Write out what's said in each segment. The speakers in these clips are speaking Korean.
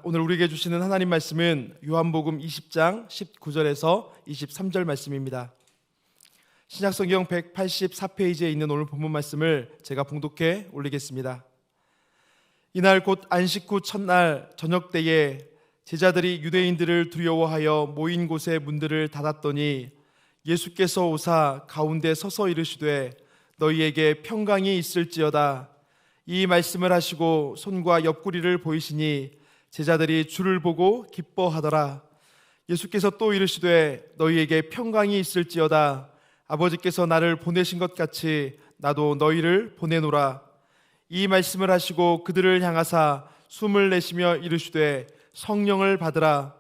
오늘 우리에게 주시는 하나님 말씀은 요한복음 20장 19절에서 23절 말씀입니다. 신약성경 184페이지에 있는 오늘 본문 말씀을 제가 봉독해 올리겠습니다. 이날 곧 안식 후 첫날 저녁 때에 제자들이 유대인들을 두려워하여 모인 곳의 문들을 닫았더니 예수께서 오사 가운데 서서 이르시되 너희에게 평강이 있을지어다. 이 말씀을 하시고 손과 옆구리를 보이시니 제자들이 주를 보고 기뻐하더라. 예수께서 또 이르시되 너희에게 평강이 있을지어다. 아버지께서 나를 보내신 것 같이 나도 너희를 보내노라. 이 말씀을 하시고 그들을 향하사 숨을 내쉬며 이르시되 성령을 받으라.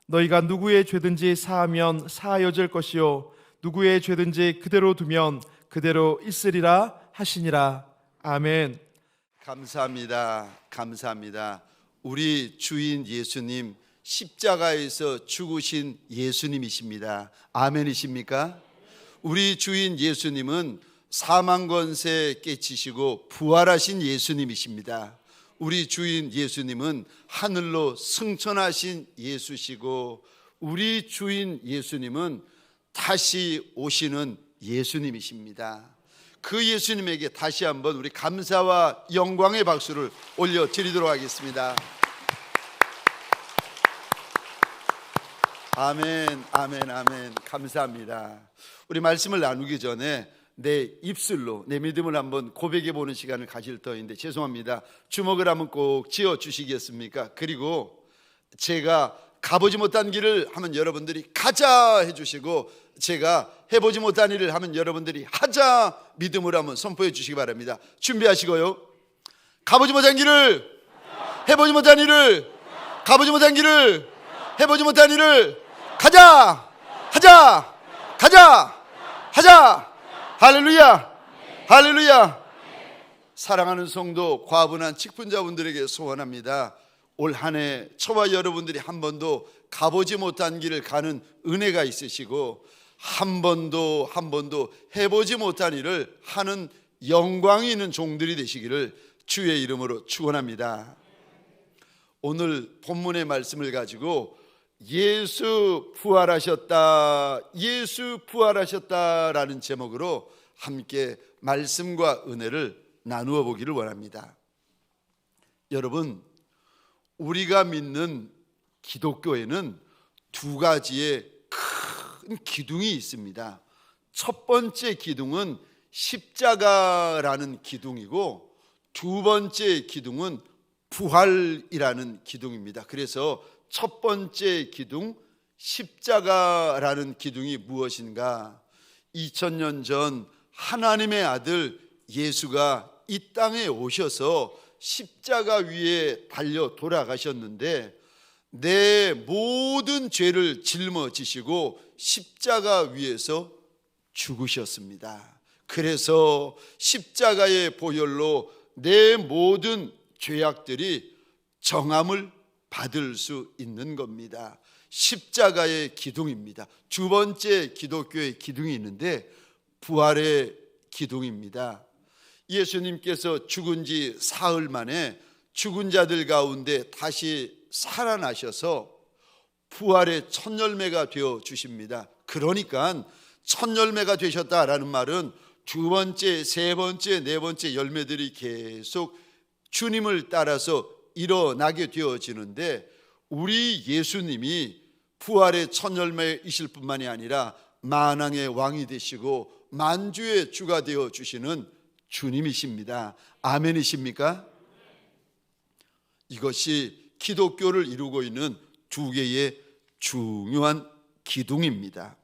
너희가 누구의 죄든지 사하면 사하여질 것이요 누구의 죄든지 그대로 두면 그대로 있으리라 하시니라. 아멘. 감사합니다. 감사합니다. 우리 주인 예수님, 십자가에서 죽으신 예수님이십니다. 아멘이십니까? 우리 주인 예수님은 사망 권세 깨치시고 부활하신 예수님이십니다. 우리 주인 예수님은 하늘로 승천하신 예수시고 우리 주인 예수님은 다시 오시는 예수님이십니다. 그 예수님에게 다시 한번 우리 감사와 영광의 박수를 올려드리도록 하겠습니다. 아멘, 아멘, 아멘. 감사합니다. 우리 말씀을 나누기 전에 내 입술로 내 믿음을 한번 고백해 보는 시간을 가질 터인데 죄송합니다. 주먹을 한번 꼭 쥐어 주시겠습니까? 그리고 제가 가보지 못한 길을 하면 여러분들이 가자 해주시고, 제가 해보지 못한 일을 하면 여러분들이 하자 믿음으로 한번 선포해 주시기 바랍니다. 준비하시고요. 가보지 못한 길을, 해보지 못한 일을, 가보지 못한 길을, 해보지 못한 일을 가자, 하자, 가자, 하자. 할렐루야, 할렐루야. 사랑하는 성도, 과분한 직분자분들에게 소원합니다. 올 한 해 저와 여러분들이 한 번도 가보지 못한 길을 가는 은혜가 있으시고 한 번도 해보지 못한 일을 하는 영광이 있는 종들이 되시기를 주의 이름으로 축원합니다. 오늘 본문의 말씀을 가지고 예수 부활하셨다, 예수 부활하셨다라는 제목으로 함께 말씀과 은혜를 나누어 보기를 원합니다. 여러분, 우리가 믿는 기독교에는 두 가지의 큰 기둥이 있습니다. 첫 번째 기둥은 십자가라는 기둥이고 두 번째 기둥은 부활이라는 기둥입니다. 그래서 첫 번째 기둥 십자가라는 기둥이 무엇인가? 2000년 전 하나님의 아들 예수가 이 땅에 오셔서 십자가 위에 달려 돌아가셨는데 내 모든 죄를 짊어지시고 십자가 위에서 죽으셨습니다. 그래서 십자가의 보혈로 내 모든 죄악들이 정함을 받을 수 있는 겁니다. 십자가의 기둥입니다. 두 번째 기독교의 기둥이 있는데 부활의 기둥입니다. 예수님께서 죽은 지 사흘 만에 죽은 자들 가운데 다시 살아나셔서 부활의 첫 열매가 되어 주십니다. 그러니까 첫 열매가 되셨다라는 말은 두 번째, 세 번째, 네 번째 열매들이 계속 주님을 따라서 일어나게 되어지는데 우리 예수님이 부활의 첫 열매이실 뿐만이 아니라 만왕의 왕이 되시고 만주의 주가 되어 주시는 주님이십니다. 아멘이십니까? 이것이 기독교를 이루고 있는 두 개의 중요한 기둥입니다.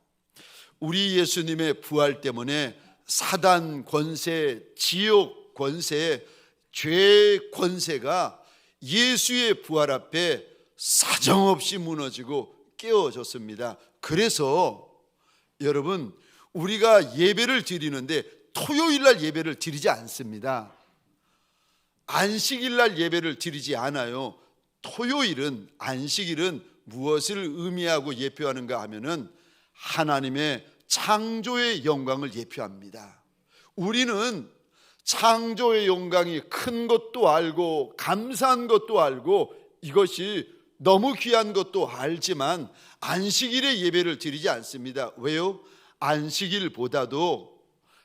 우리 예수님의 부활 때문에 사단 권세, 지옥 권세, 죄 권세가 예수의 부활 앞에 사정없이 무너지고 깨어졌습니다. 그래서 여러분, 우리가 예배를 드리는데 토요일 날 예배를 드리지 않습니다. 안식일 날 예배를 드리지 않아요. 토요일은, 안식일은 무엇을 의미하고 예표하는가 하면은 하나님의 창조의 영광을 예표합니다. 우리는 창조의 영광이 큰 것도 알고 감사한 것도 알고 이것이 너무 귀한 것도 알지만 안식일에 예배를 드리지 않습니다. 왜요? 안식일보다도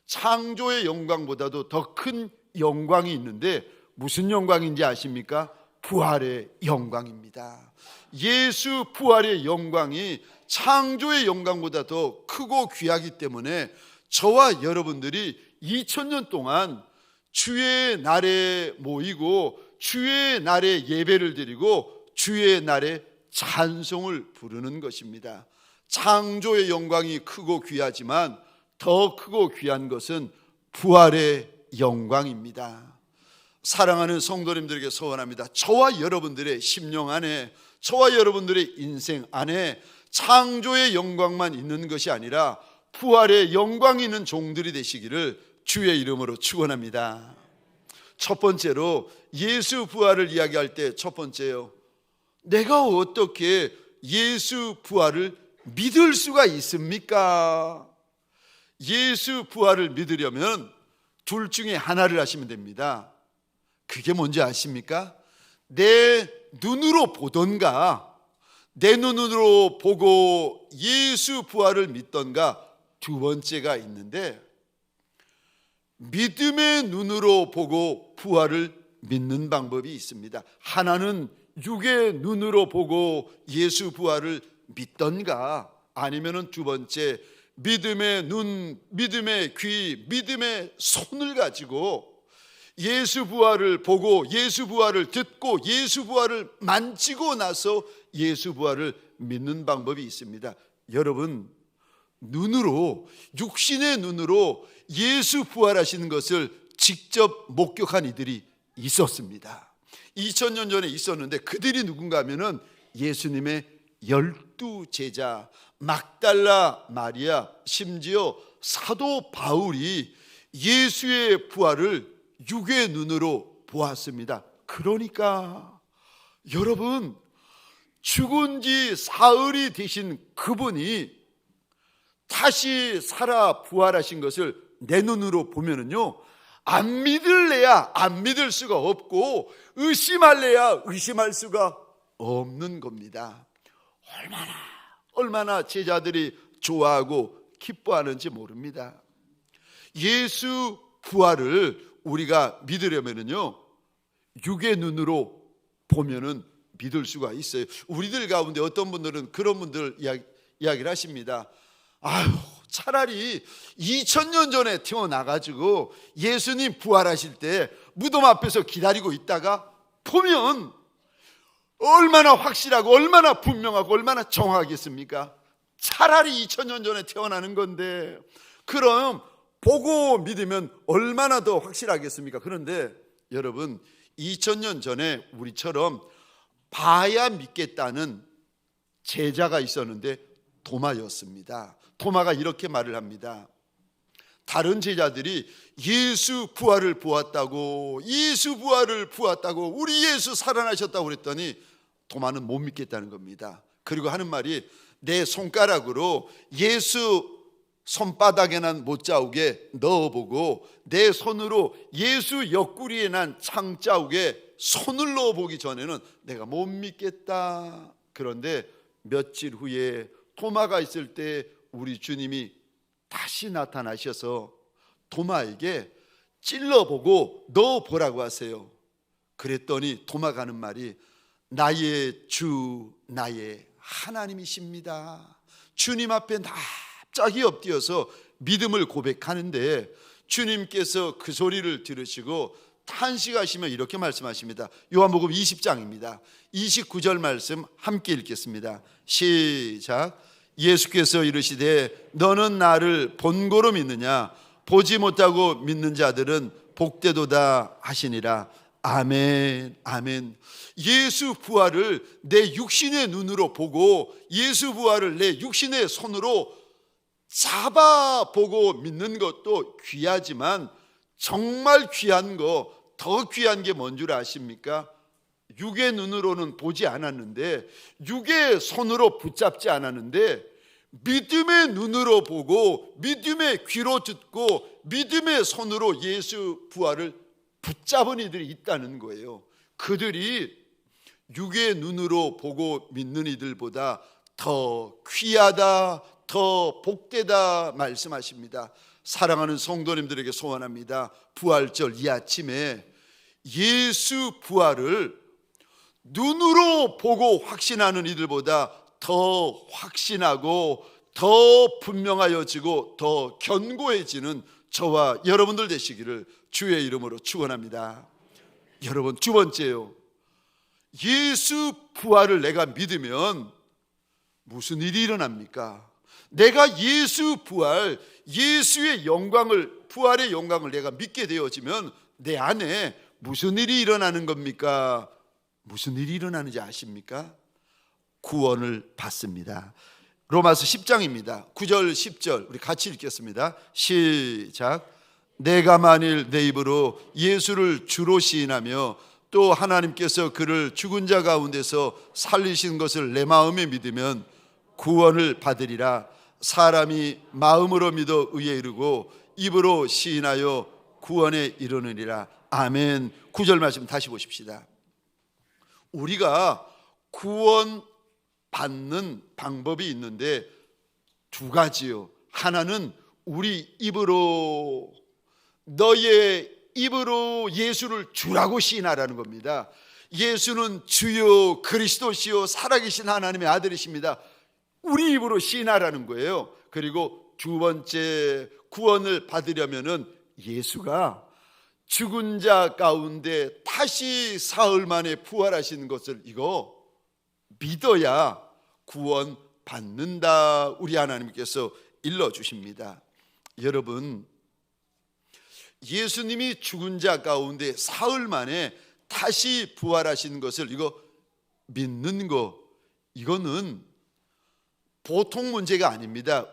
창조의 영광보다도 더 큰 영광이 있는데 무슨 영광인지 아십니까? 부활의 영광입니다. 예수 부활의 영광이 창조의 영광보다 더 크고 귀하기 때문에 저와 여러분들이 2000년 동안 주의 날에 모이고 주의 날에 예배를 드리고 주의 날에 찬송을 부르는 것입니다. 창조의 영광이 크고 귀하지만 더 크고 귀한 것은 부활의 영광입니다. 사랑하는 성도님들에게 소원합니다. 저와 여러분들의 심령 안에, 저와 여러분들의 인생 안에 창조의 영광만 있는 것이 아니라 부활의 영광이 있는 종들이 되시기를 주의 이름으로 축원합니다. 첫 번째로 예수 부활을 이야기할 때 첫 번째요, 내가 어떻게 예수 부활을 믿을 수가 있습니까? 예수 부활을 믿으려면 둘 중에 하나를 하시면 됩니다. 그게 뭔지 아십니까? 내 눈으로 보던가, 내 눈으로 보고 예수 부활을 믿던가, 두 번째가 있는데 믿음의 눈으로 보고 부활을 믿는 방법이 있습니다. 하나는 육의 눈으로 보고 예수 부활을 믿던가, 아니면은 두 번째 믿음의 눈, 믿음의 귀, 믿음의 손을 가지고 예수 부활을 보고 예수 부활을 듣고 예수 부활을 만지고 나서 예수 부활을 믿는 방법이 있습니다. 여러분, 눈으로, 육신의 눈으로 예수 부활하시는 것을 직접 목격한 이들이 있었습니다. 2000년 전에 있었는데 그들이 누군가 하면은 예수님의 12제자 막달라 마리아, 심지어 사도 바울이 예수의 부활을 육의 눈으로 보았습니다. 그러니까 여러분, 죽은 지 사흘이 되신 그분이 다시 살아 부활하신 것을 내 눈으로 보면은요, 안 믿을래야 안 믿을 수가 없고 의심할래야 의심할 수가 없는 겁니다. 얼마나 제자들이 좋아하고 기뻐하는지 모릅니다. 예수 부활을 우리가 믿으려면은요, 육의 눈으로 보면은 믿을 수가 있어요. 우리들 가운데 어떤 분들은 그런 분들 이야기를 하십니다. 아유, 차라리 2000년 전에 태어나가지고 예수님 부활하실 때 무덤 앞에서 기다리고 있다가 보면 얼마나 확실하고 얼마나 분명하고 얼마나 정확하겠습니까? 차라리 2000년 전에 태어나는 건데, 그럼 보고 믿으면 얼마나 더 확실하겠습니까? 그런데 여러분, 2000년 전에 우리처럼 봐야 믿겠다는 제자가 있었는데 도마였습니다. 도마가 이렇게 말을 합니다. 다른 제자들이 예수 부활을 보았다고, 예수 부활을 보았다고, 우리 예수 살아나셨다고 그랬더니 도마는 못 믿겠다는 겁니다. 그리고 하는 말이, 내 손가락으로 예수 손바닥에 난 못자국에 넣어보고 내 손으로 예수 옆구리에 난 창자국에 손을 넣어보기 전에는 내가 못 믿겠다. 그런데 며칠 후에 도마가 있을 때 우리 주님이 다시 나타나셔서 도마에게 찔러보고 넣어보라고 하세요. 그랬더니 도마가 하는 말이, 나의 주 나의 하나님이십니다. 주님 앞에 납작이 엎드려서 믿음을 고백하는데 주님께서 그 소리를 들으시고 탄식하시며 이렇게 말씀하십니다. 요한복음 20장입니다. 29절 말씀 함께 읽겠습니다. 시작. 예수께서 이르시되 너는 나를 본고로 믿느냐? 보지 못하고 믿는 자들은 복되도다 하시니라. 아멘, 아멘. 예수 부활을 내 육신의 눈으로 보고 예수 부활을 내 육신의 손으로 잡아보고 믿는 것도 귀하지만 정말 귀한 거, 더 귀한 게 뭔 줄 아십니까? 육의 눈으로는 보지 않았는데, 육의 손으로 붙잡지 않았는데, 믿음의 눈으로 보고 믿음의 귀로 듣고 믿음의 손으로 예수 부활을 붙잡은 이들이 있다는 거예요. 그들이 육의 눈으로 보고 믿는 이들보다 더 귀하다, 더 복되다 말씀하십니다. 사랑하는 성도님들에게 소원합니다. 부활절 이 아침에 예수 부활을 눈으로 보고 확신하는 이들보다 더 확신하고 더 분명하여지고 더 견고해지는 저와 여러분들 되시기를 주의 이름으로 축원합니다. 여러분, 두 번째요, 예수 부활을 내가 믿으면 무슨 일이 일어납니까? 내가 예수 부활, 예수의 영광을, 부활의 영광을 내가 믿게 되어지면 내 안에 무슨 일이 일어나는 겁니까? 무슨 일이 일어나는지 아십니까? 구원을 받습니다. 로마서 10장입니다. 9절 10절 우리 같이 읽겠습니다. 시작. 내가 만일 내 입으로 예수를 주로 시인하며 또 하나님께서 그를 죽은 자 가운데서 살리신 것을 내 마음에 믿으면 구원을 받으리라. 사람이 마음으로 믿어 의에 이르고 입으로 시인하여 구원에 이르느니라. 아멘. 9절 말씀 다시 보십시다. 우리가 구원 받는 방법이 있는데 두 가지요. 하나는 우리 입으로, 너의 입으로 예수를 주라고 시인하라는 겁니다. 예수는 주요 그리스도시요 살아계신 하나님의 아들이십니다. 우리 입으로 시인하라는 거예요. 그리고 두 번째, 구원을 받으려면은 예수가 죽은 자 가운데 다시 사흘 만에 부활하신 것을 이거 믿어야 구원 받는다. 우리 하나님께서 일러주십니다. 여러분, 예수님이 죽은 자 가운데 사흘 만에 다시 부활하신 것을 이거 믿는 거, 이거는 보통 문제가 아닙니다.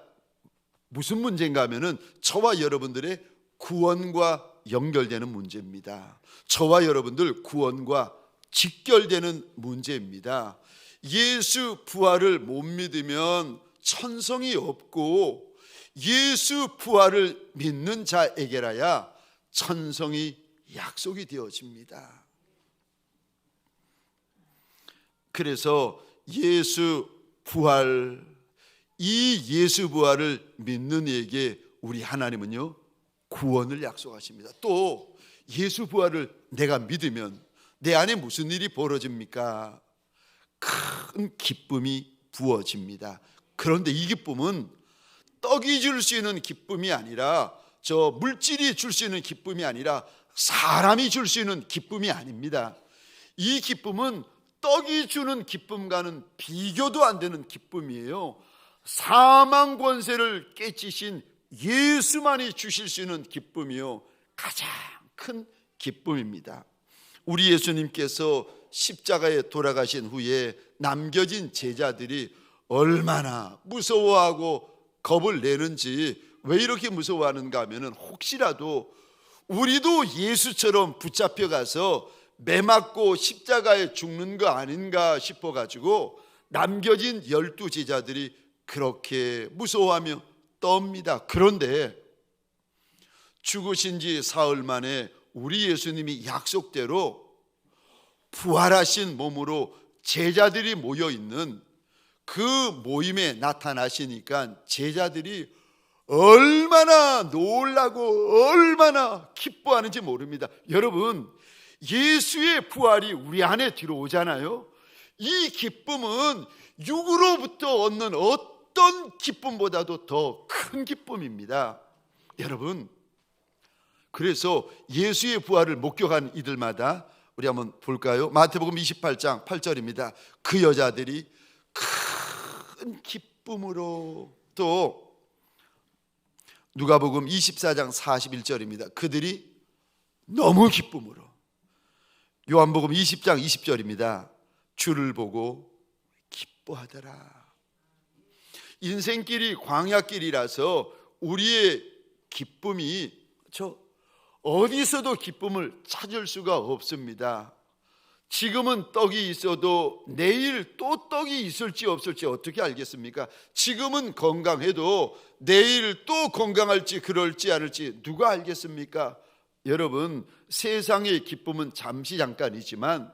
무슨 문제인가 하면은 저와 여러분들의 구원과 연결되는 문제입니다. 저와 여러분들 구원과 직결되는 문제입니다. 예수 부활을 못 믿으면 천성이 없고 예수 부활을 믿는 자에게라야 천성이 약속이 되어집니다. 그래서 예수 부활, 이 예수 부활을 믿는 이에게 우리 하나님은요 구원을 약속하십니다. 또 예수 부활을 내가 믿으면 내 안에 무슨 일이 벌어집니까? 큰 기쁨이 부어집니다. 그런데 이 기쁨은 떡이 줄 수 있는 기쁨이 아니라, 저 물질이 줄 수 있는 기쁨이 아니라 사람이 줄 수 있는 기쁨이 아닙니다. 이 기쁨은 떡이 주는 기쁨과는 비교도 안 되는 기쁨이에요. 사망 권세를 깨치신 예수만이 주실 수 있는 기쁨이요 가장 큰 기쁨입니다. 우리 예수님께서 십자가에 돌아가신 후에 남겨진 제자들이 얼마나 무서워하고 겁을 내는지, 왜 이렇게 무서워하는가 하면 혹시라도 우리도 예수처럼 붙잡혀가서 매 맞고 십자가에 죽는 거 아닌가 싶어가지고 남겨진 12 제자들이 그렇게 무서워하며 떱니다. 그런데 죽으신 지 사흘 만에 우리 예수님이 약속대로 부활하신 몸으로 제자들이 모여있는 그 모임에 나타나시니까 제자들이 얼마나 놀라고 얼마나 기뻐하는지 모릅니다. 여러분, 예수의 부활이 우리 안에 들어오잖아요. 이 기쁨은 육으로부터 얻는 어떤 기쁨보다도 더 큰 기쁨입니다. 여러분, 그래서 예수의 부활을 목격한 이들마다 우리 한번 볼까요? 마태복음 28장 8절입니다. 그 여자들이 큰 기쁨으로, 또 누가복음 24장 41절입니다. 그들이 너무 기쁨으로. 요한복음 20장 20절입니다. 주를 보고 기뻐하더라. 인생길이 광야길이라서 우리의 기쁨이 어디서도 기쁨을 찾을 수가 없습니다. 지금은 떡이 있어도 내일 또 떡이 있을지 없을지 어떻게 알겠습니까? 지금은 건강해도 내일 또 건강할지 그럴지 않을지 누가 알겠습니까? 여러분, 세상의 기쁨은 잠시 잠깐이지만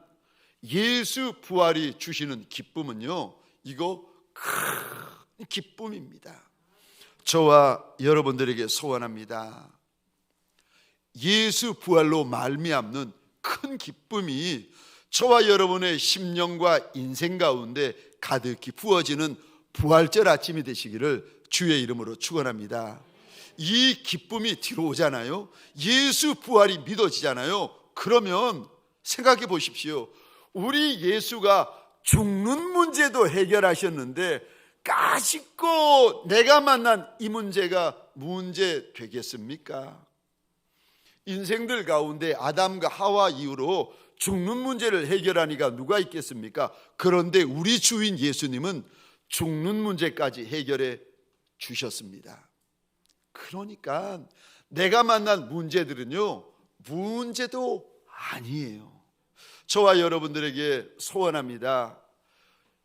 예수 부활이 주시는 기쁨은요, 이거 큰 기쁨입니다. 저와 여러분들에게 소원합니다. 예수 부활로 말미암는 큰 기쁨이 저와 여러분의 심령과 인생 가운데 가득히 부어지는 부활절 아침이 되시기를 주의 이름으로 축원합니다. 이 기쁨이 들어오잖아요. 예수 부활이 믿어지잖아요. 그러면 생각해 보십시오. 우리 예수가 죽는 문제도 해결하셨는데 까짓고 내가 만난 이 문제가 문제 되겠습니까? 인생들 가운데 아담과 하와 이후로 죽는 문제를 해결하니까 누가 있겠습니까? 그런데 우리 주인 예수님은 죽는 문제까지 해결해 주셨습니다. 그러니까 내가 만난 문제들은요, 문제도 아니에요. 저와 여러분들에게 소원합니다.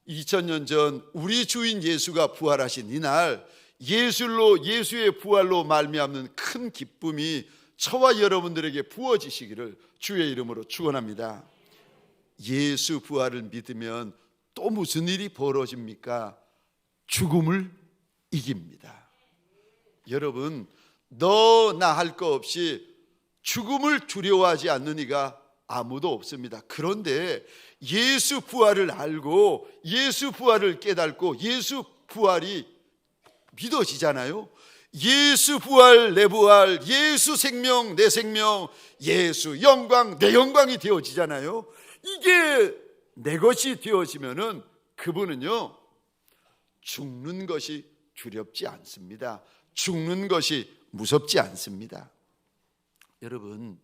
2000년 전 우리 주인 예수가 부활하신 이날, 예수의 부활로 말미암는 큰 기쁨이 저와 여러분들에게 부어지시기를 주의 이름으로 축원합니다. 예수 부활을 믿으면 또 무슨 일이 벌어집니까? 죽음을 이깁니다. 여러분, 너나 할 거 없이 죽음을 두려워하지 않는 이가 아무도 없습니다. 그런데 예수 부활을 알고 예수 부활을 깨닫고 예수 부활이 믿어지잖아요. 예수 부활 내 부활, 예수 생명 내 생명, 예수 영광 내 영광이 되어지잖아요. 이게 내 것이 되어지면은 그분은요, 죽는 것이 두렵지 않습니다. 죽는 것이 무섭지 않습니다. 여러분,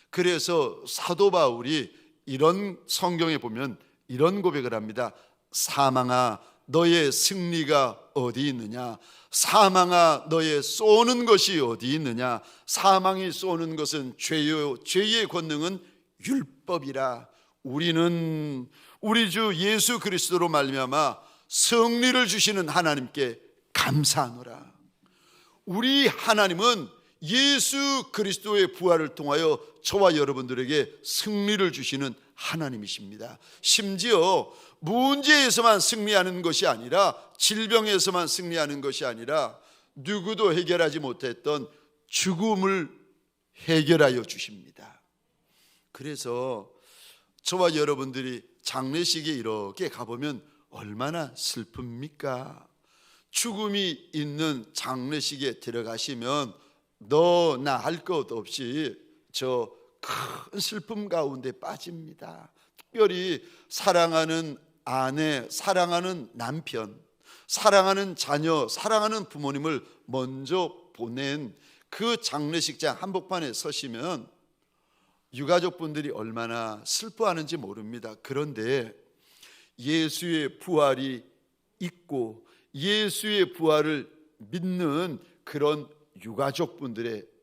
그래서 사도 바울이 이런 성경에 보면 이런 고백을 합니다. 사망아 너의 승리가 어디 있느냐? 사망아 너의 쏘는 것이 어디 있느냐? 사망이 쏘는 것은 죄요, 죄의 권능은 율법이라. 우리는 우리 주 예수 그리스도로 말미암아 승리를 주시는 하나님께 감사하노라. 우리 하나님은 예수 그리스도의 부활을 통하여 저와 여러분들에게 승리를 주시는 하나님이십니다. 심지어 문제에서만 승리하는 것이 아니라, 질병에서만 승리하는 것이 아니라, 누구도 해결하지 못했던 죽음을 해결하여 주십니다. 그래서 저와 여러분들이 장례식에 이렇게 가보면 얼마나 슬픕니까? 죽음이 있는 장례식에 들어가시면 너나 할 것 없이 저 큰 슬픔 가운데 빠집니다. 특별히 사랑하는 아내, 사랑하는 남편, 사랑하는 자녀, 사랑하는 부모님을 먼저 보낸 그 장례식장 한복판에 서시면 유가족분들이 얼마나 슬퍼하는지 모릅니다. 그런데 예수의 부활이 있고 예수의 부활을 믿는 그런 유가족분들의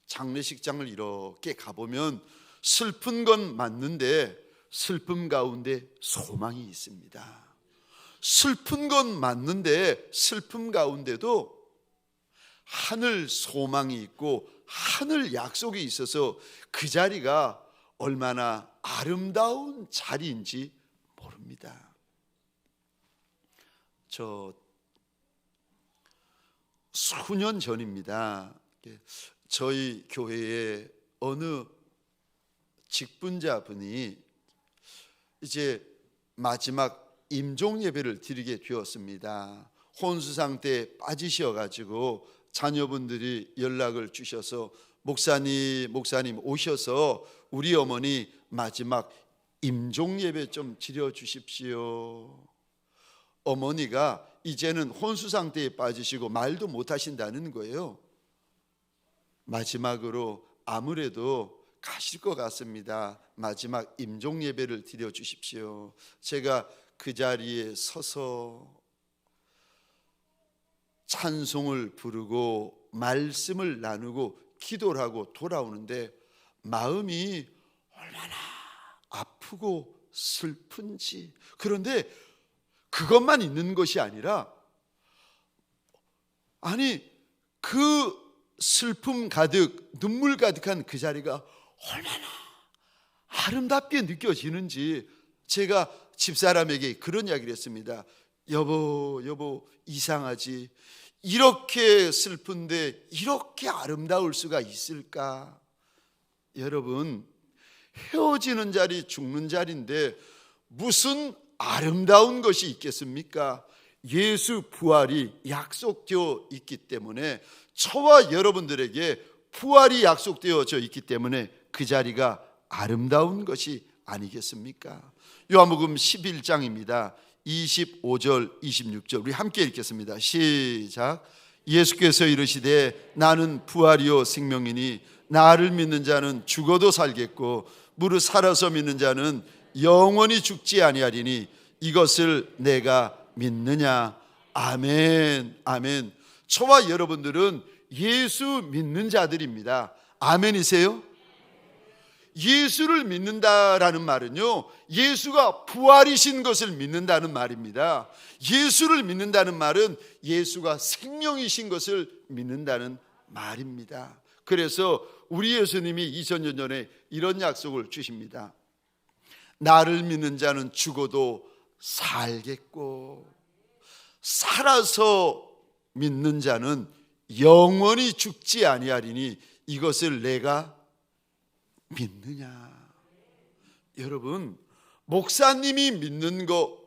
장례식장을 이렇게 가보면 슬픈 건 맞는데 슬픔 가운데 소망이 있습니다. 슬픈 건 맞는데 슬픔 가운데도 하늘 소망이 있고 하늘 약속이 있어서 그 자리가 얼마나 아름다운 자리인지 모릅니다. 저 수년 전입니다. 저희 교회에 어느 직분자분이 이제 마지막 임종 예배를 드리게 되었습니다. 혼수 상태에 빠지셔가지고 자녀분들이 연락을 주셔서 목사님 오셔서 우리 어머니 마지막 임종 예배 좀 드려 주십시오. 어머니가 이제는 혼수 상태에 빠지시고 말도 못 하신다는 거예요. 마지막으로 아무래도 가실 것 같습니다. 마지막 임종 예배를 드려 주십시오. 제가 그 자리에 서서 찬송을 부르고 말씀을 나누고 기도를 하고 돌아오는데 마음이 얼마나 아프고 슬픈지. 그런데 그것만 있는 것이 아니라, 아니 그 슬픔 가득 눈물 가득한 그 자리가 얼마나 아름답게 느껴지는지 제가 집사람에게 그런 이야기를 했습니다. 여보 이상하지, 이렇게 슬픈데 이렇게 아름다울 수가 있을까? 여러분, 헤어지는 자리, 죽는 자리인데 무슨 아름다운 것이 있겠습니까? 예수 부활이 약속되어 있기 때문에, 저와 여러분들에게 부활이 약속되어져 있기 때문에 그 자리가 아름다운 것이 아니겠습니까? 요한복음 11장입니다. 25절 26절 우리 함께 읽겠습니다. 시작. 예수께서 이르시되 나는 부활이요 생명이니 나를 믿는 자는 죽어도 살겠고 무릇 살아서 믿는 자는 영원히 죽지 아니하리니 이것을 내가 믿느냐? 아멘, 아멘. 저와 여러분들은 예수 믿는 자들입니다. 아멘이세요? 예수를 믿는다라는 말은요, 예수가 부활이신 것을 믿는다는 말입니다. 예수를 믿는다는 말은 예수가 생명이신 것을 믿는다는 말입니다. 그래서 우리 예수님이 2000년 전에 이런 약속을 주십니다. 나를 믿는 자는 죽어도 살겠고 살아서 믿는 자는 영원히 죽지 아니하리니 이것을 내가 믿느냐? 여러분, 목사님이 믿는 거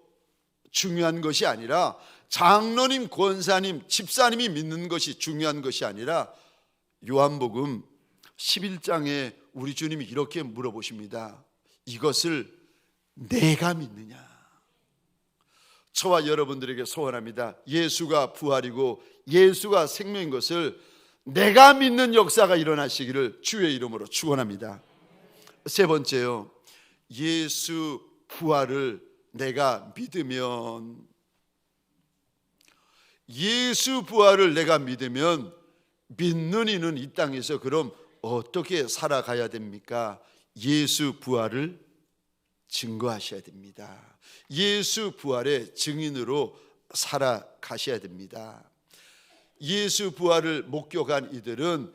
중요한 것이 아니라, 장로님, 권사님, 집사님이 믿는 것이 중요한 것이 아니라, 요한복음 11장에 우리 주님이 이렇게 물어보십니다. 이것을 내가 믿느냐? 저와 여러분들에게 소원합니다. 예수가 부활이고 예수가 생명인 것을 내가 믿는 역사가 일어나시기를 주의 이름으로 축원합니다. 세 번째요, 예수 부활을 내가 믿으면, 예수 부활을 내가 믿으면 믿는 이는 이 땅에서 그럼 어떻게 살아가야 됩니까? 예수 부활을 증거하셔야 됩니다. 예수 부활의 증인으로 살아가셔야 됩니다. 예수 부활을 목격한 이들은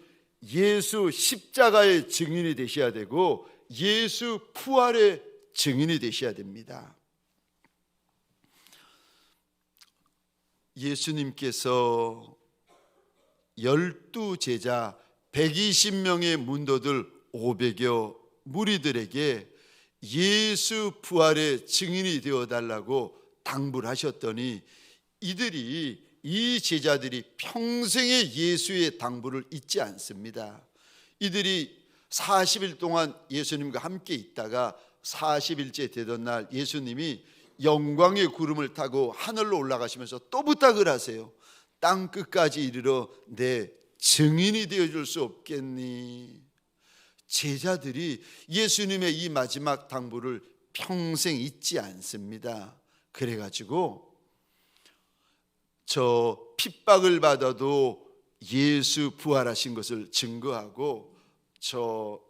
예수 십자가의 증인이 되셔야 되고 예수 부활의 증인이 되셔야 됩니다. 예수님께서 12제자 120명의 문도들 500여 무리들에게 예수 부활의 증인이 되어달라고 당부를 하셨더니 이 제자들이 평생의 예수의 당부를 잊지 않습니다. 이들이 40일 동안 예수님과 함께 있다가 40일째 되던 날 예수님이 영광의 구름을 타고 하늘로 올라가시면서 또 부탁을 하세요. 땅 끝까지 이르러 내 증인이 되어줄 수 없겠니? 제자들이 예수님의 이 마지막 당부를 평생 잊지 않습니다. 그래가지고 저 핍박을 받아도 예수 부활하신 것을 증거하고, 저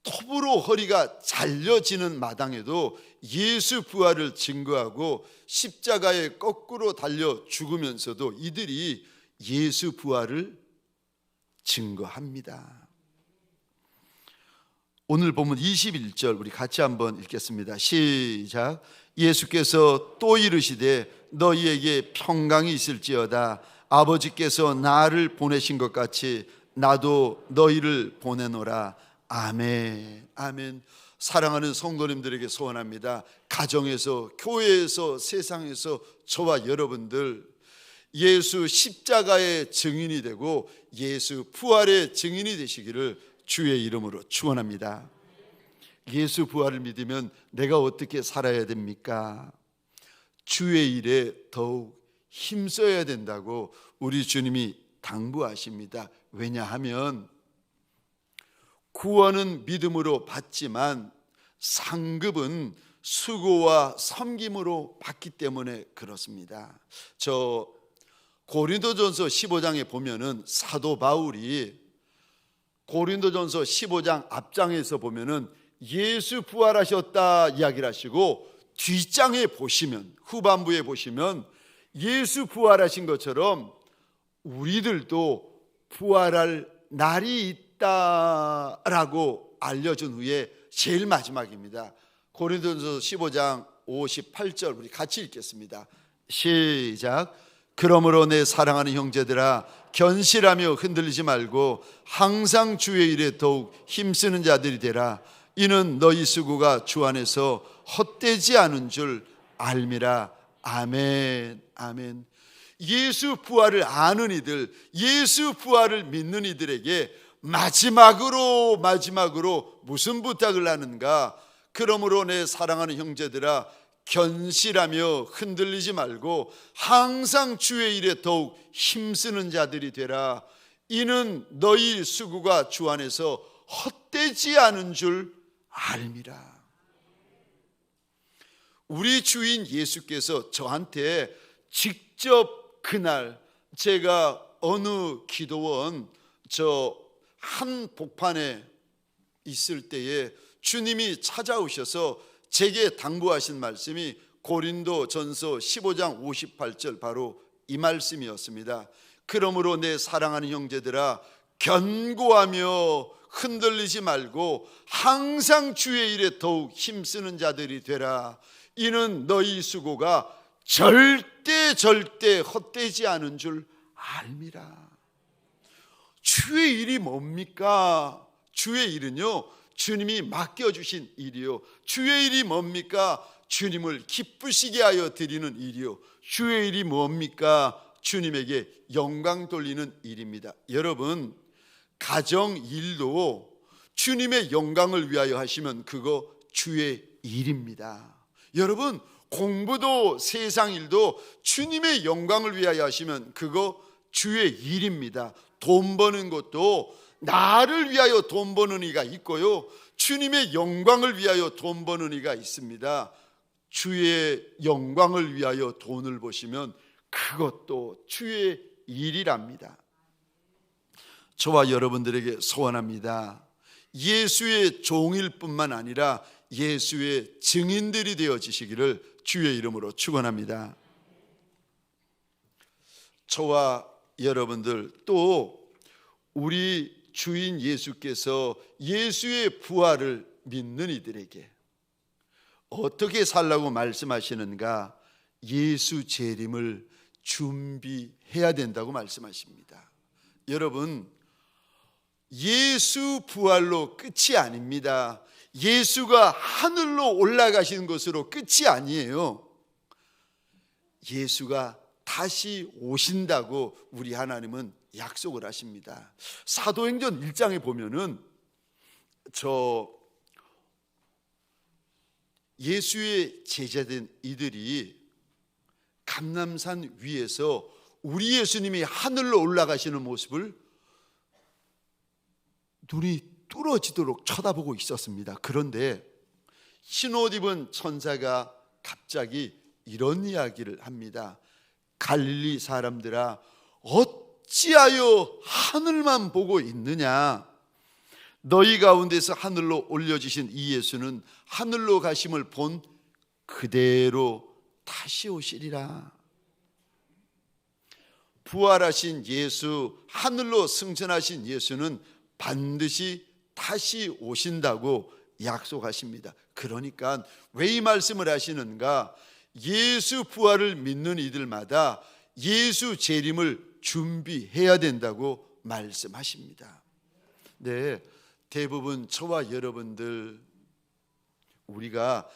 톱으로 허리가 잘려지는 마당에도 예수 부활을 증거하고, 십자가에 거꾸로 달려 죽으면서도 이들이 예수 부활을 증거합니다. 오늘 본문 21절 우리 같이 한번 읽겠습니다. 시작. 예수께서 또 이르시되 너희에게 평강이 있을지어다. 아버지께서 나를 보내신 것 같이 나도 너희를 보내노라. 아멘, 아멘. 사랑하는 성도님들에게 소원합니다. 가정에서, 교회에서, 세상에서 저와 여러분들 예수 십자가의 증인이 되고 예수 부활의 증인이 되시기를 주의 이름으로 축원합니다. 예수 부활을 믿으면 내가 어떻게 살아야 됩니까? 주의 일에 더욱 힘써야 된다고 우리 주님이 당부하십니다. 왜냐하면 구원은 믿음으로 받지만 상급은 수고와 섬김으로 받기 때문에 그렇습니다. 저 고린도전서 15장에 보면은 사도 바울이 고린도전서 15장 앞장에서 보면은 예수 부활하셨다 이야기를 하시고, 뒷장에 보시면, 후반부에 보시면 예수 부활하신 것처럼 우리들도 부활할 날이 있다라고 알려준 후에 제일 마지막입니다. 고린도전서 15장 58절 우리 같이 읽겠습니다. 시작. 그러므로 내 사랑하는 형제들아 견실하며 흔들리지 말고 항상 주의 일에 더욱 힘쓰는 자들이 되라. 이는 너희 수고가 주 안에서 헛되지 않은 줄 알미라. 아멘. 아멘. 예수 부활을 아는 이들, 예수 부활을 믿는 이들에게 마지막으로 무슨 부탁을 하는가? 그러므로 내 사랑하는 형제들아 견실하며 흔들리지 말고 항상 주의 일에 더욱 힘쓰는 자들이 되라. 이는 너희 수고가 주 안에서 헛되지 않은 줄 알미라. 우리 주인 예수께서 저한테 직접 그날 제가 어느 기도원 한 복판에 있을 때에 주님이 찾아오셔서 제게 당부하신 말씀이 고린도전서 15장 58절 바로 이 말씀이었습니다. 그러므로 내 사랑하는 형제들아 견고하며 흔들리지 말고 항상 주의 일에 더욱 힘쓰는 자들이 되라. 이는 너희 수고가 절대 헛되지 않은 줄 알미라. 주의 일이 뭡니까? 주의 일은요, 주님이 맡겨주신 일이요. 주의 일이 뭡니까? 주님을 기쁘시게 하여 드리는 일이요. 주의 일이 뭡니까? 주님에게 영광 돌리는 일입니다. 여러분, 가정 일도 주님의 영광을 위하여 하시면 그거 주의 일입니다. 여러분, 공부도 세상 일도 주님의 영광을 위하여 하시면 그거 주의 일입니다. 돈 버는 것도 나를 위하여 돈 버는 이가 있고요, 주님의 영광을 위하여 돈 버는 이가 있습니다. 주의 영광을 위하여 돈을 버시면 그것도 주의 일이랍니다. 저와 여러분들에게 소원합니다. 예수의 종일 뿐만 아니라 예수의 증인들이 되어지시기를 주의 이름으로 축원합니다. 저와 여러분들, 또 우리 주인 예수께서 예수의 부활을 믿는 이들에게 어떻게 살라고 말씀하시는가? 예수 재림을 준비해야 된다고 말씀하십니다. 여러분, 예수 부활로 끝이 아닙니다. 예수가 하늘로 올라가신 것으로 끝이 아니에요. 예수가 다시 오신다고 우리 하나님은 약속을 하십니다. 사도행전 1장에 보면은 예수의 제자된 이들이 감람산 위에서 우리 예수님이 하늘로 올라가시는 모습을 눈이 뚫어지도록 쳐다보고 있었습니다. 그런데 흰옷 입은 천사가 갑자기 이런 이야기를 합니다. 갈릴리 사람들아, 어찌하여 하늘만 보고 있느냐? 너희 가운데서 하늘로 올려지신 이 예수는 하늘로 가심을 본 그대로 다시 오시리라. 부활하신 예수, 하늘로 승천하신 예수는 반드시 다시 오신다고 약속하십니다. 그러니까 왜 이 말씀을 하시는가? 예수 부활을 믿는 이들마다 예수 재림을 준비해야 된다고 말씀하십니다. 네, 대부분 저와 여러분들, 우리가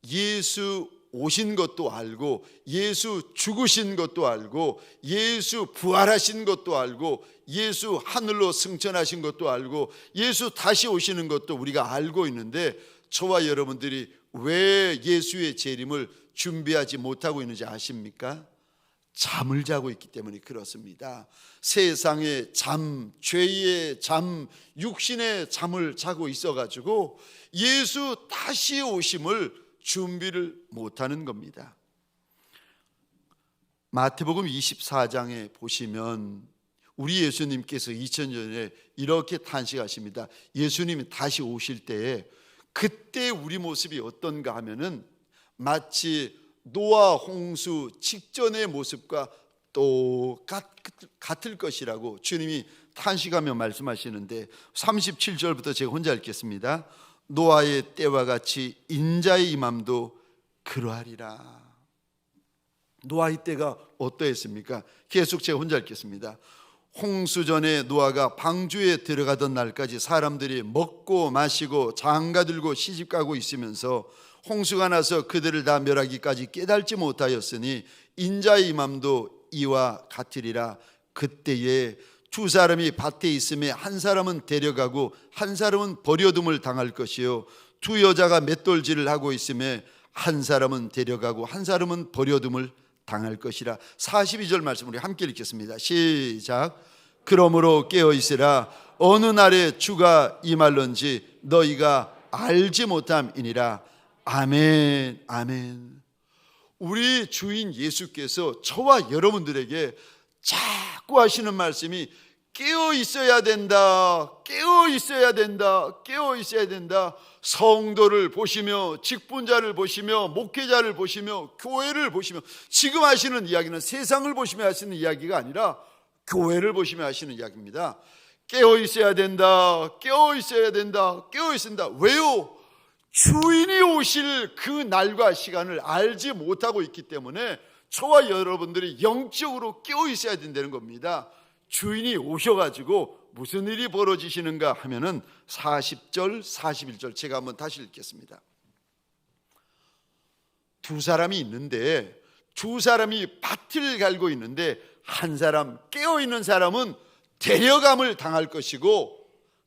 예수 오신 것도 알고, 예수 죽으신 것도 알고, 예수 부활하신 것도 알고, 예수 하늘로 승천하신 것도 알고, 예수 다시 오시는 것도 우리가 알고 있는데, 저와 여러분들이 왜 예수의 재림을 준비하지 못하고 있는지 아십니까? 잠을 자고 있기 때문에 그렇습니다. 세상의 잠, 죄의 잠, 육신의 잠을 자고 있어가지고 예수 다시 오심을 준비를 못하는 겁니다. 마태복음 24장에 보시면 우리 예수님께서 2000년 전에 이렇게 탄식하십니다. 예수님이 다시 오실 때에 그때 우리 모습이 어떤가 하면은 마치 노아 홍수 직전의 모습과 똑같을 것이라고 주님이 탄식하며 말씀하시는데, 37절부터 제가 혼자 읽겠습니다. 노아의 때와 같이 인자의 임함도 그러하리라. 노아의 때가 어떠했습니까? 계속 제가 혼자 읽겠습니다. 홍수 전에 노아가 방주에 들어가던 날까지 사람들이 먹고 마시고 장가들고 시집가고 있으면서 홍수가 나서 그들을 다 멸하기까지 깨달지 못하였으니 인자의 임함도 이와 같으리라. 그때에 두 사람이 밭에 있음에 한 사람은 데려가고 한 사람은 버려둠을 당할 것이요 두 여자가 맷돌질을 하고 있음에 한 사람은 데려가고 한 사람은 버려둠을 당할 것이라. 42절 말씀 우리 함께 읽겠습니다. 시작. 그러므로 깨어있으라. 어느 날에 주가 임할런지 너희가 알지 못함이니라. 아멘. 아멘. 우리 주인 예수께서 저와 여러분들에게 자꾸 하시는 말씀이 깨어 있어야 된다. 깨어 있어야 된다. 깨어 있어야 된다. 성도를 보시며 직분자를 보시며 목회자를 보시며 교회를 보시며, 지금 하시는 이야기는 세상을 보시며 하시는 이야기가 아니라 교회를 보시며 하시는 이야기입니다. 깨어 있어야 된다. 깨어 있어야 된다. 깨어 있어야 된다. 왜요? 주인이 오실 그 날과 시간을 알지 못하고 있기 때문에 저와 여러분들이 영적으로 깨어 있어야 된다는 겁니다. 주인이 오셔가지고 무슨 일이 벌어지시는가 하면은 40절 41절 제가 한번 다시 읽겠습니다. 두 사람이 있는데, 두 사람이 밭을 갈고 있는데 한 사람, 깨어있는 사람은 데려감을 당할 것이고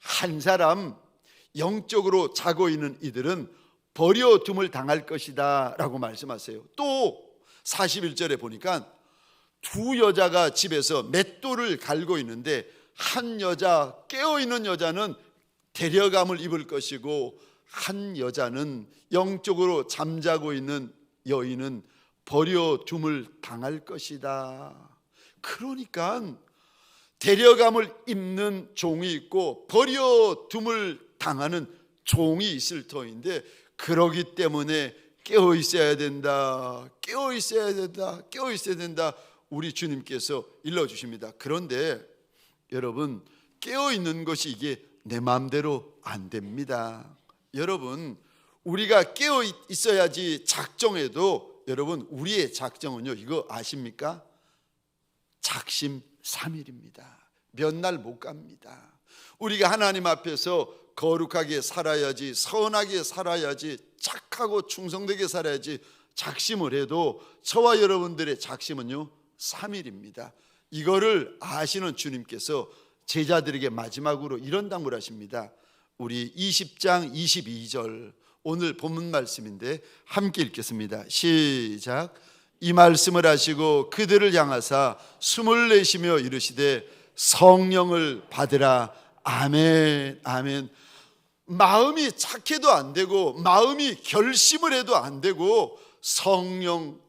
한 사람, 영적으로 자고 있는 이들은 버려둠을 당할 것이다 라고 말씀하세요. 또 41절에 보니까 두 여자가 집에서 맷돌을 갈고 있는데 한 여자, 깨어있는 여자는 데려감을 입을 것이고 한 여자는, 영적으로 잠자고 있는 여인은 버려둠을 당할 것이다. 그러니까 데려감을 입는 종이 있고 버려둠을 당하는 종이 있을 터인데, 그러기 때문에 깨어 있어야 된다. 깨어 있어야 된다. 깨어 있어야 된다. 우리 주님께서 일러주십니다. 그런데 여러분, 깨어 있는 것이 이게 내 마음대로 안 됩니다. 여러분, 우리가 깨어 있어야지 작정해도, 여러분, 우리의 작정은요, 이거 아십니까? 작심삼일입니다. 몇 날 못 갑니다. 우리가 하나님 앞에서 거룩하게 살아야지, 선하게 살아야지, 착하고 충성되게 살아야지 작심을 해도 저와 여러분들의 작심은요 3일입니다. 이거를 아시는 주님께서 제자들에게 마지막으로 이런 당부를 하십니다. 우리 20장 22절 오늘 본문 말씀인데 함께 읽겠습니다. 시작. 이 말씀을 하시고 그들을 향하사 숨을 내쉬며 이르시되 성령을 받으라. 아멘. 아멘. 마음이 착해도 안 되고 마음이 결심을 해도 안 되고 성령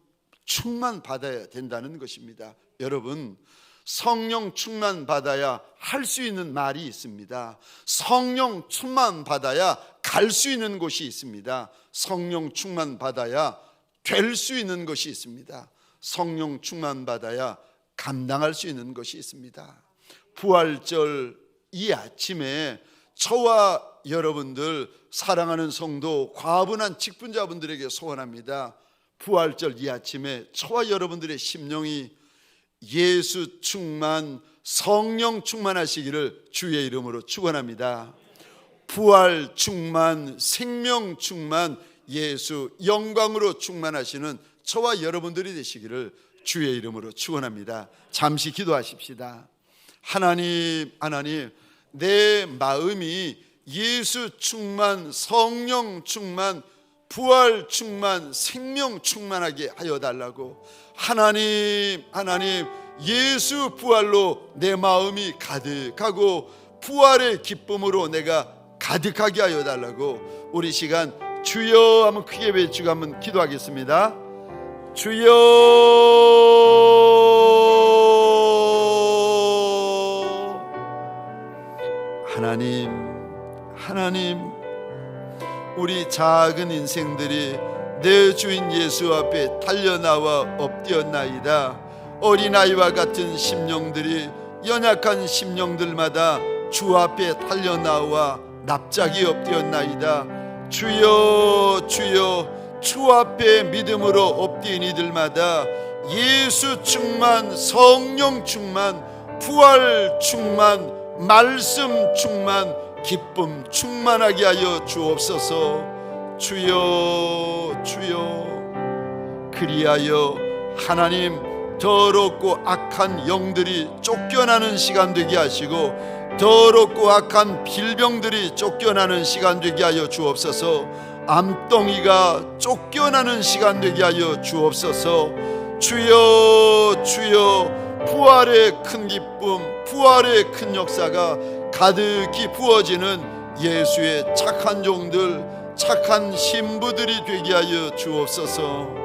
충만 받아야 된다는 것입니다. 여러분, 성령 충만 받아야 할 수 있는 말이 있습니다. 성령 충만 받아야 갈 수 있는 곳이 있습니다. 성령 충만 받아야 될 수 있는 것이 있습니다. 성령 충만 받아야 감당할 수 있는 것이 있습니다. 부활절 이 아침에 저와 여러분들, 사랑하는 성도, 과분한 직분자분들에게 소원합니다. 부활절 이 아침에 저와 여러분들의 심령이 예수 충만, 성령 충만하시기를 주의 이름으로 축원합니다. 부활 충만, 생명 충만, 예수 영광으로 충만하시는 저와 여러분들이 되시기를 주의 이름으로 축원합니다. 잠시 기도하십시다. 하나님, 하나님, 내 마음이 예수 충만, 성령 충만, 부활 충만, 생명 충만하게 하여 달라고. 하나님, 하나님, 예수 부활로 내 마음이 가득하고 부활의 기쁨으로 내가 가득하게 하여 달라고. 우리 시간 주여 한번 크게 외치고 한번 기도하겠습니다. 주여. 하나님, 하나님, 우리 작은 인생들이 내 주인 예수 앞에 달려나와 엎드렸나이다. 어린아이와 같은 심령들이, 연약한 심령들마다 주 앞에 달려나와 납작이 엎드렸나이다. 주여 주여. 주 앞에 믿음으로 엎드린 이들마다 예수 충만, 성령 충만, 부활 충만, 말씀 충만, 기쁨 충만하게 하여 주옵소서. 주여 주여. 그리하여 하나님, 더럽고 악한 영들이 쫓겨나는 시간 되게 하시고 더럽고 악한 빌병들이 쫓겨나는 시간 되게 하여 주옵소서. 암덩이가 쫓겨나는 시간 되게 하여 주옵소서. 주여 주여. 부활의 큰 기쁨, 부활의 큰 역사가 가득히 부어지는 예수의 착한 종들, 착한 신부들이 되게 하여 주옵소서.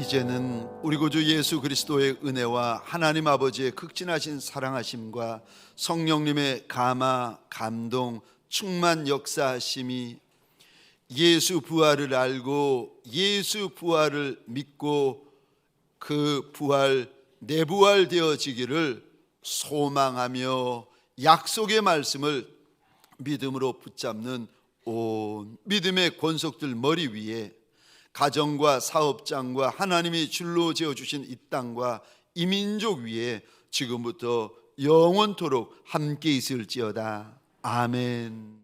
이제는 우리 구주 예수 그리스도의 은혜와 하나님 아버지의 극진하신 사랑하심과 성령님의 감화, 감동, 충만 역사하심이 예수 부활을 알고 예수 부활을 믿고 그 부활, 내 부활 되어지기를 소망하며 약속의 말씀을 믿음으로 붙잡는 온 믿음의 권속들 머리 위에 가정과 사업장과 하나님이 줄로 지어주신 이 땅과 이 민족 위에 지금부터 영원토록 함께 있을지어다. 아멘.